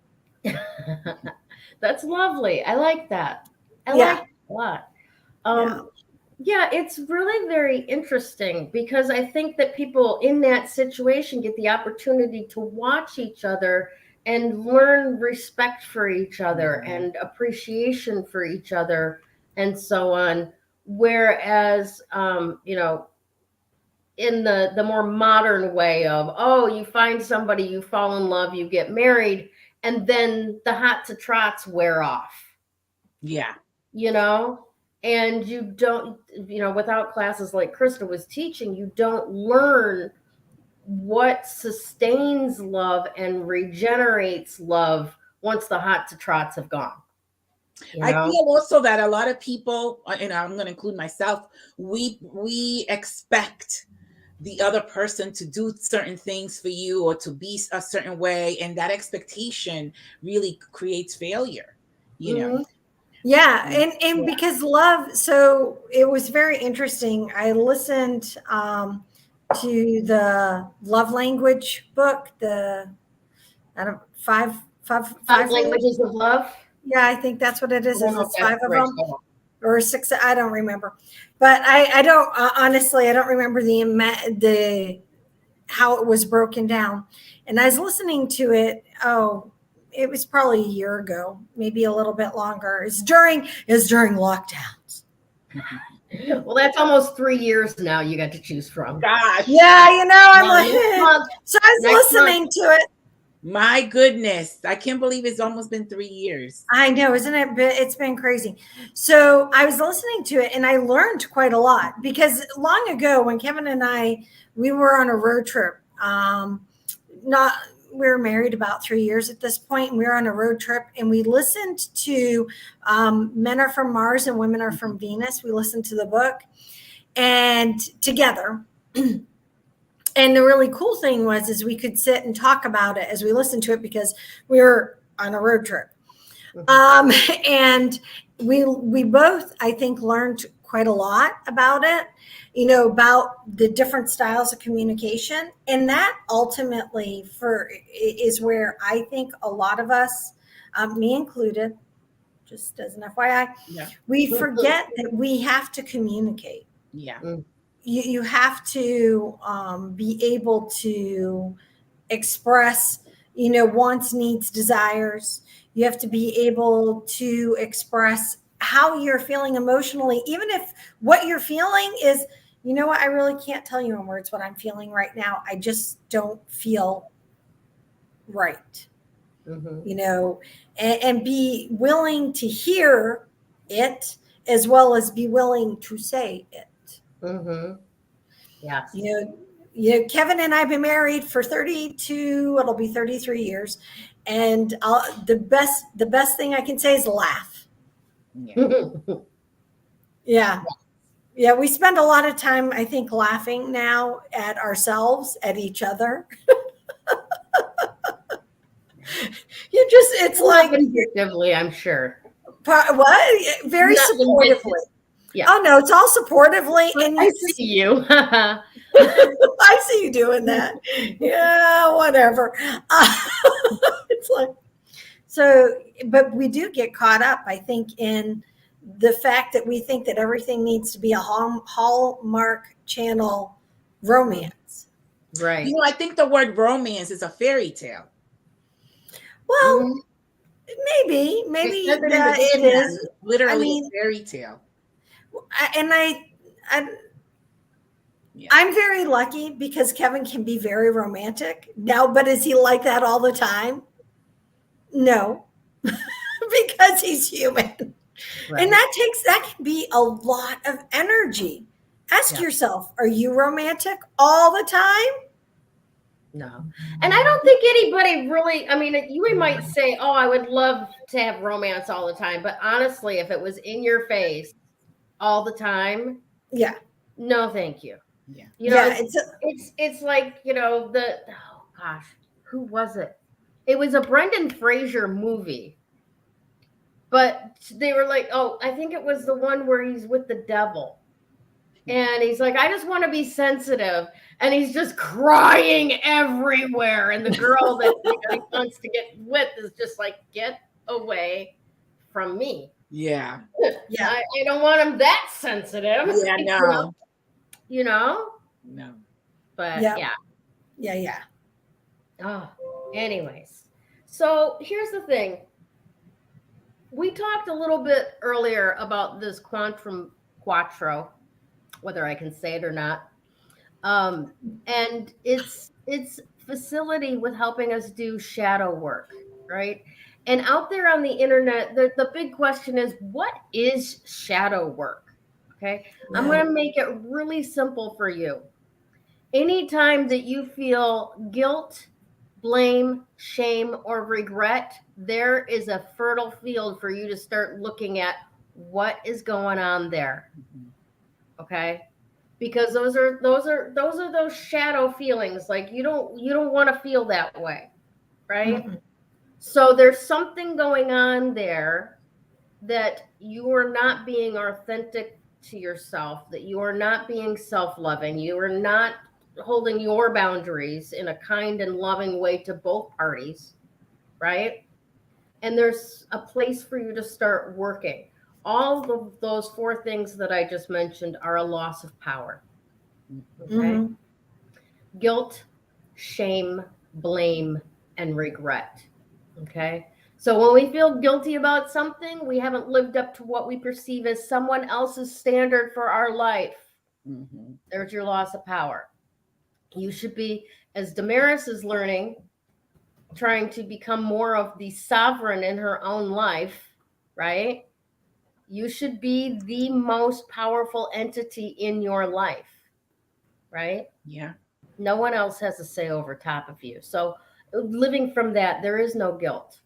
That's lovely. I like that. I like it a lot. Yeah, it's really very interesting because I think that people in that situation get the opportunity to watch each other and learn respect for each other and appreciation for each other and so on. Whereas, in the more modern way of, you find somebody, you fall in love, you get married, and then the hot to trots wear off. Yeah. And you don't, without classes like Krista was teaching, you don't learn what sustains love and regenerates love once the hot to trots have gone. I feel also that a lot of people, and I'm going to include myself, we expect the other person to do certain things for you or to be a certain way, and that expectation really creates failure. Yeah, and because love, so it was very interesting. I listened to the love language book, five languages of love. Yeah, I think that's what it is. It's 5 of them or 6. I don't remember, but I don't honestly. I don't remember the how it was broken down. And I was listening to it. It was probably a year ago, maybe a little bit longer. It's during lockdowns. Well, that's almost 3 years now you got to choose from. Gosh. Yeah, I'm like, so I was listening to it. My goodness. I can't believe it's almost been 3 years. I know, isn't it? It's been crazy. So I was listening to it and I learned quite a lot because long ago when Kevin and we were on a road trip, we were married about 3 years at this point, and we were on a road trip and we listened to Men Are From Mars and Women Are From Venus. We listened to the book and together. And the really cool thing is we could sit and talk about it as we listened to it because we were on a road trip. And we both, I think, learned quite a lot about it, about the different styles of communication. And that ultimately is where I think a lot of us, me included, just as an FYI, we forget that we have to communicate. Yeah. You have to be able to express, wants, needs, desires. You have to be able to express how you're feeling emotionally, even if what you're feeling is, I really can't tell you in words what I'm feeling right now. I just don't feel right, and be willing to hear it as well as be willing to say it. Yeah. Kevin and I have been married for 32, it'll be 33 years. And the best thing I can say is laugh. Yeah. Yeah. We spend a lot of time, I think, laughing now at ourselves, at each other. It's like vindictively, I'm sure. What? Very supportively. Yeah. Oh no, it's all supportively, and I see you. I see you doing that. Yeah, whatever. It's like so, but we do get caught up, I think, in the fact that we think that everything needs to be a Hallmark Channel romance. Right. You know, I think the word romance is a fairy tale. Well, maybe it is literally a fairy tale. I'm very lucky because Kevin can be very romantic now, but is he like that all the time? No, because he's human. Right. And that can be a lot of energy. Ask yourself, are you romantic all the time? No. And I don't think anybody really, I mean, you might say, oh, I would love to have romance all the time. But honestly, if it was in your face all the time, yeah, no, thank you. Yeah. You know, it's like, you know, oh gosh, who was it? It was a Brendan Fraser movie. But they were like, oh, I think it was the one where he's with the devil. And he's like, I just want to be sensitive. And he's just crying everywhere. And the girl that he wants to get with is just like, get away from me. Yeah. Yeah. I don't want him that sensitive. Yeah, no. You know? No. But yeah. Oh, anyways. So here's the thing. We talked a little bit earlier about this Quattro, whether I can say it or not. And it's facility with helping us do shadow work, right? And out there on the internet, the big question is, what is shadow work? Okay. Yeah. I'm going to make it really simple for you. Anytime that you feel guilt, blame, shame, or regret, there is a fertile field for you to start looking at what is going on there. Okay? Because those are those shadow feelings. Like you don't want to feel that way, right? Mm-hmm. So there's something going on there that you are not being authentic to yourself, that you are not being self-loving, you are not holding your boundaries in a kind and loving way to both parties, right? And there's a place for you to start working. All of those four things that I just mentioned are a loss of power. Okay? Mm-hmm. Guilt, shame, blame, and regret. Okay? So when we feel guilty about something, we haven't lived up to what we perceive as someone else's standard for our life. Mm-hmm. There's your loss of power. You should be, as Damaris is learning, trying to become more of the sovereign in her own life, right? You should be the most powerful entity in your life, right? Yeah. No one else has a say over top of you. So living from that, there is no guilt.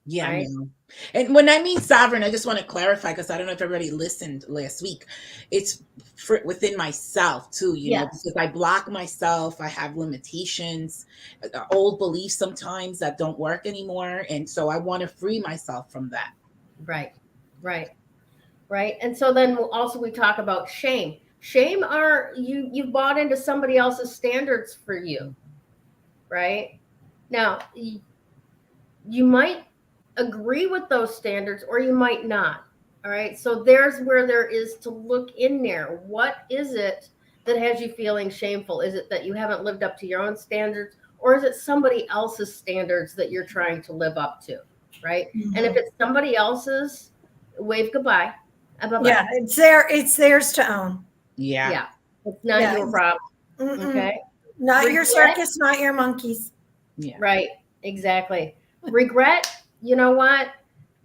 Yeah. Right? No. And when I mean sovereign, I just want to clarify, because I don't know if everybody listened last week. It's within myself too, you know, because I block myself. I have limitations, old beliefs sometimes that don't work anymore. And so I want to free myself from that. Right. And so then also we talk about shame. Shame are you've bought into somebody else's standards for you, right? Now, you might agree with those standards or you might not. All right. So there's where there is to look in there. What is it that has you feeling shameful? Is it that you haven't lived up to your own standards, or is it somebody else's standards that you're trying to live up to? Right. Mm-hmm. And if it's somebody else's, wave goodbye. Bye-bye. Yeah, it's theirs to own. Yeah. It's not your problem. Mm-mm. Okay. Not your circus, not your monkeys. Yeah. Right. Exactly. Regret, you know what?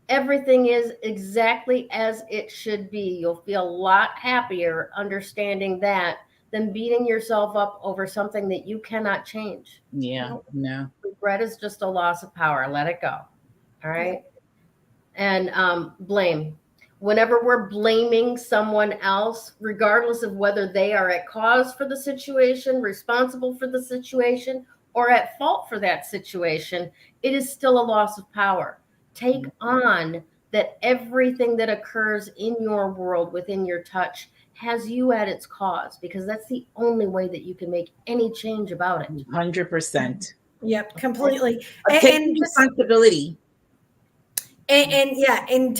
Everything is exactly as it should be. You'll feel a lot happier understanding that than beating yourself up over something that you cannot change. Yeah. No. Regret is just a loss of power. Let it go. All right. And blame. Whenever we're blaming someone else, regardless of whether they are at cause for the situation, responsible for the situation, or at fault for that situation, it is still a loss of power. Take on that everything that occurs in your world within your touch has you at its cause, because that's the only way that you can make any change about it. 100%. Yep, completely. Taking responsibility. And yeah, and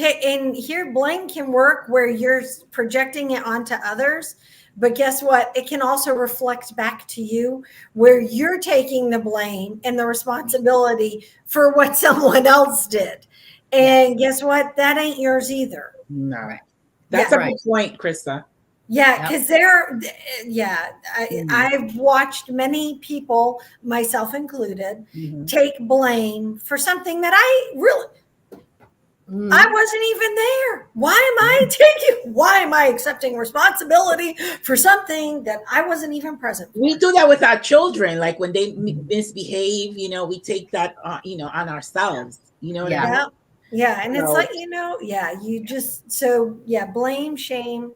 here blame can work where you're projecting it onto others, but guess what? It can also reflect back to you where you're taking the blame and the responsibility for what someone else did. And guess what? That ain't yours either. No. That's a good point, Krista. Yeah, because I've watched many people, myself included, take blame for something that I wasn't even there. Why am I accepting responsibility for something that I wasn't even present for? We do that with our children. Like when they misbehave, we take that, on ourselves, what I mean? Yeah. And it's like, blame, shame,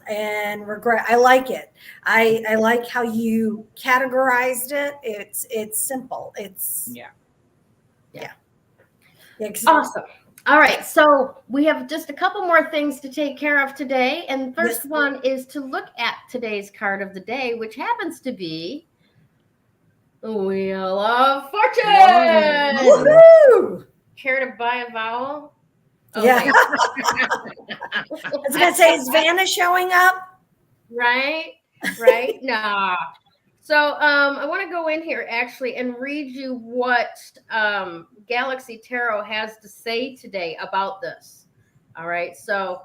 and regret. I like it. I like how you categorized it. It's simple. It's awesome. All right, so we have just a couple more things to take care of today. And the first one is to look at today's card of the day, which happens to be the Wheel of Fortune. Woohoo! Care to buy a vowel? Oh, yeah. I was going to say, is Vanna showing up? Right? Nah. So I want to go in here actually and read you what Galaxy Tarot has to say today about this. All right. So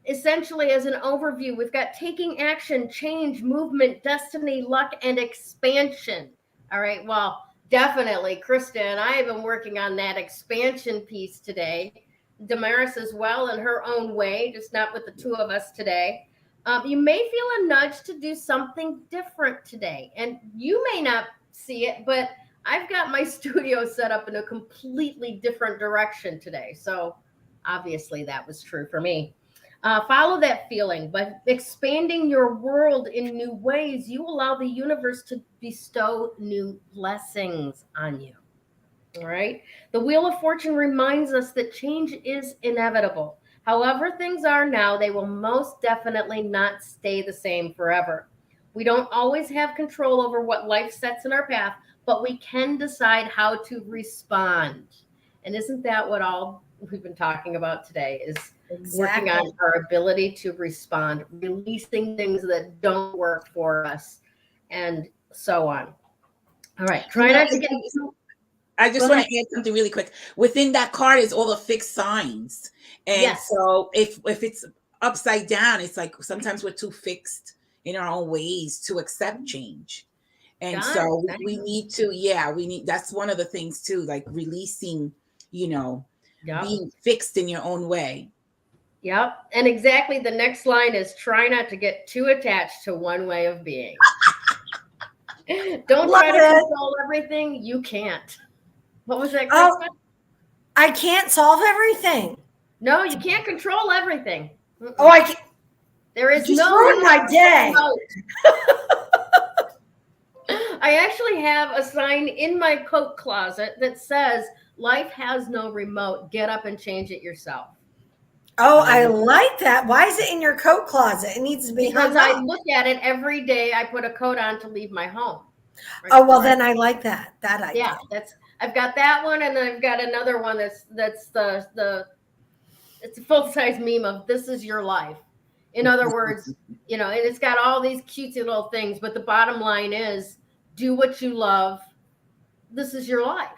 essentially, as an overview, we've got taking action, change, movement, destiny, luck, and expansion. All right. Well, definitely, Krista and I have been working on that expansion piece today. Damaris as well in her own way, just not with the two of us today. You may feel a nudge to do something different today, and you may not see it, but I've got my studio set up in a completely different direction today. So obviously that was true for me. Follow that feeling. By expanding your world in new ways, you allow the universe to bestow new blessings on you. All right. The Wheel of Fortune reminds us that change is inevitable. However things are now, they will most definitely not stay the same forever. We don't always have control over what life sets in our path, but we can decide how to respond. And isn't that what all we've been talking about today is working on our ability to respond, releasing things that don't work for us, and so on. All right. Try not to get... I just want to add something really quick. Within that card is all the fixed signs. And so if it's upside down, it's like sometimes we're too fixed in our own ways to accept change. And so we need to, that's one of the things too, like releasing, being fixed in your own way. Yep. And exactly the next line is try not to get too attached to one way of being. Don't try to control everything. You can't. What was that, Krista? I can't solve everything. No, you can't control everything. Oh, I can't. There is just ruined my day. I actually have a sign in my coat closet that says, life has no remote. Get up and change it yourself. Oh, I like that. Why is it in your coat closet? It needs to be because I look at it every day. I put a coat on to leave my home. Right? Oh, well, then I like that. That idea. Yeah, I've got that one, and then I've got another one that's it's a full-size meme of "This is your life." In other words, and it's got all these cutesy little things, but the bottom line is, do what you love. This is your life.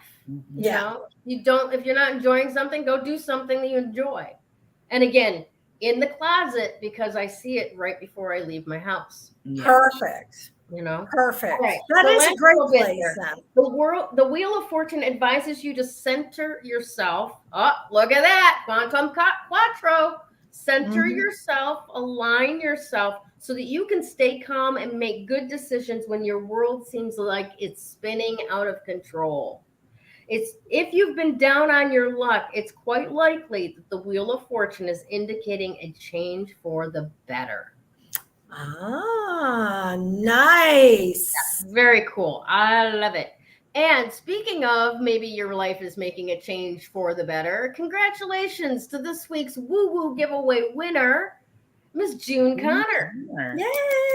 Yeah. If you're not enjoying something, go do something that you enjoy. And again, in the closet, because I see it right before I leave my house. Perfect. Perfect. Right. That is a great place. The Wheel of Fortune advises you to center yourself. Oh, look at that. Quantum Quattro. Center yourself, align yourself so that you can stay calm and make good decisions when your world seems like it's spinning out of control. If you've been down on your luck, it's quite likely that the Wheel of Fortune is indicating a change for the better. Ah, nice. That's very cool. I love it. And speaking of, maybe your life is making a change for the better. Congratulations to this week's Woo Woo giveaway winner, Miss June Connor. Yay!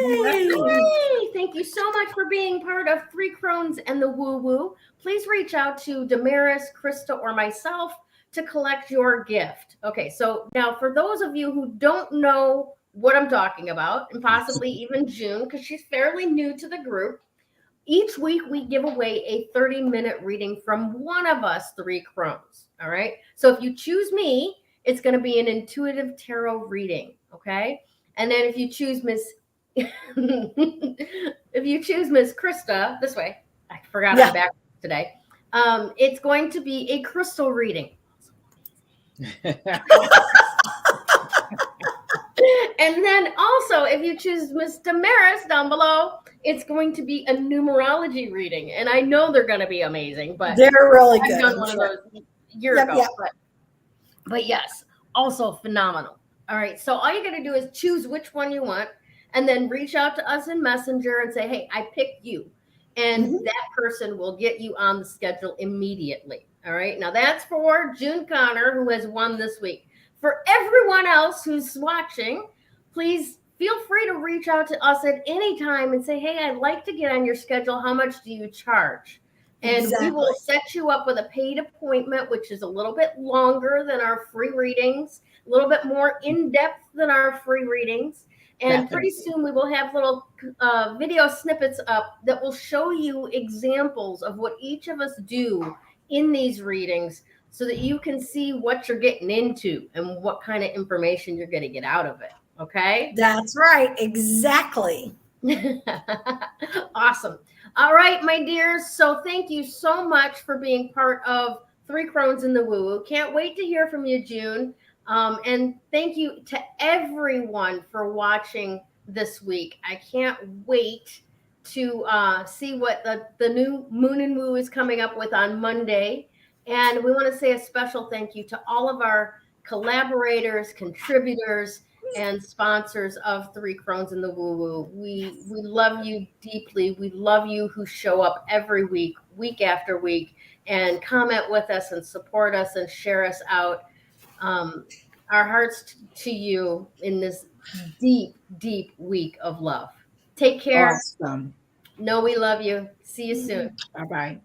Yay! Thank you so much for being part of Three Crones and the Woo Woo. Please reach out to Damaris, Krista, or myself to collect your gift. Okay, so now for those of you who don't know what I'm talking about, and possibly even June, because she's fairly new to the group, each week we give away a 30-minute reading from one of us three crones. All right. So if you choose me, it's going to be an intuitive tarot reading. Okay. And then if you choose Miss Krista, this way, I forgot I'm back today. It's going to be a crystal reading. And then also, if you choose Miss Damaris down below, it's going to be a numerology reading. And I know they're going to be amazing, but they're really good. I've done one of those a year ago. But yes, also phenomenal. All right. So all you got to do is choose which one you want and then reach out to us in Messenger and say, hey, I picked you. And that person will get you on the schedule immediately. All right. Now that's for June Connor, who has won this week. For everyone else who's watching, please feel free to reach out to us at any time and say, hey, I'd like to get on your schedule. How much do you charge? And we will set you up with a paid appointment, which is a little bit longer than our free readings, a little bit more in-depth than our free readings. And pretty soon we will have little video snippets up that will show you examples of what each of us do in these readings so that you can see what you're getting into and what kind of information you're going to get out of it. Okay? That's right. Exactly. Awesome. All right, my dears. So thank you so much for being part of Three Crones in the Woo Woo. Can't wait to hear from you, June. And thank you to everyone for watching this week. I can't wait to see what the new Moon and Woo is coming up with on Monday. And we want to say a special thank you to all of our collaborators, contributors, and sponsors of Three Crones in the Woo Woo. We love you deeply. We love you who show up every week, week after week, and comment with us and support us and share us out. Our hearts to you in this deep, deep week of love. Take care. Awesome. Know we love you. See you soon. Bye-bye.